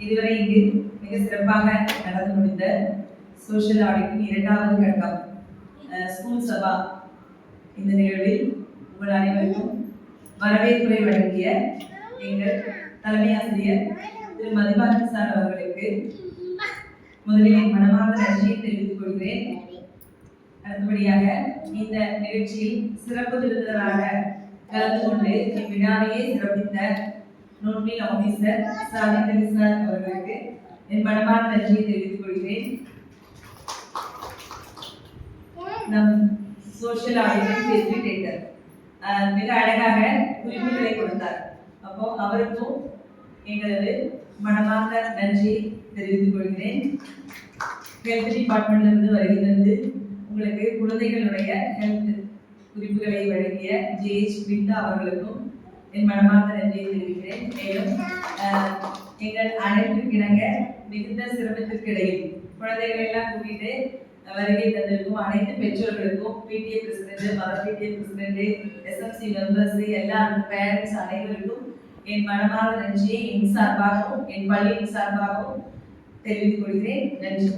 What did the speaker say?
இதுவரை இங்கு மிக சிறப்பாக நடந்து முடிந்த சோஷியல் ஆடிட்டின் இரண்டாவது கட்டம் ஸ்கூல் சபா இந்த நிகழ்வில் உங்கள் அனைவருக்கும் வரவேற்புரை வழங்கிய எங்கள் தலைமை ஆசிரியர் திரு மதிபாரதி சார் அவர்களுக்கு முதலில் என் மனமார்ந்த நன்றியை தெரிவித்துக் கொள்கிறேன். அடுத்தபடியாக இந்த நிகழ்ச்சியில் சிறப்பு விருந்தினராக கலந்து கொண்டு இவ்விழாவையே சிறப்பித்த நோட்மில் ஆபீசர் சாதிக் சார் அவர்களுக்கு என் மனமார்ந்த நன்றியை தெரிவித்துக் கொள்கிறேன். நம் சோஷியல் ஆடிட்டிங் ஃபெசிலிட்டேட்டர் மிக அழகாக குறிப்புகளை கொடுத்தார். அப்போ அவருக்கும் எங்களது மனமார்ந்த நன்றியை தெரிவித்துக் கொள்கிறேன். ஹெல்த் டிபார்ட்மெண்ட்ல இருந்து வருகிறது உங்களுக்கு குழந்தைகளுடைய ஹெல்த் குறிப்புகளை வழங்கிய ஜேஎச் பிரிந்தா அவர்களுக்கும் என் மனமார்ந்த நன்றியை தெரிவிக்கிறேன். மேலும் எங்கள் அனைத்திற்கிணங்க மிகுந்த சிரமத்திற்கு இடையில் குழந்தைகளை எல்லாம் கூட்டிட்டு வருகை தந்திருக்கும் அனைத்து பெற்றோர்களுக்கும் PTA president, mother PTA president, SMC members, எல்லா பேரண்ட்ஸ் அனைவருக்கும் என் மனமார்ந்த நன்றியை என் சார்பாகவும் என் பள்ளியின் சார்பாகவும் தெரிவித்துக் கொள்கிறேன். நன்றி.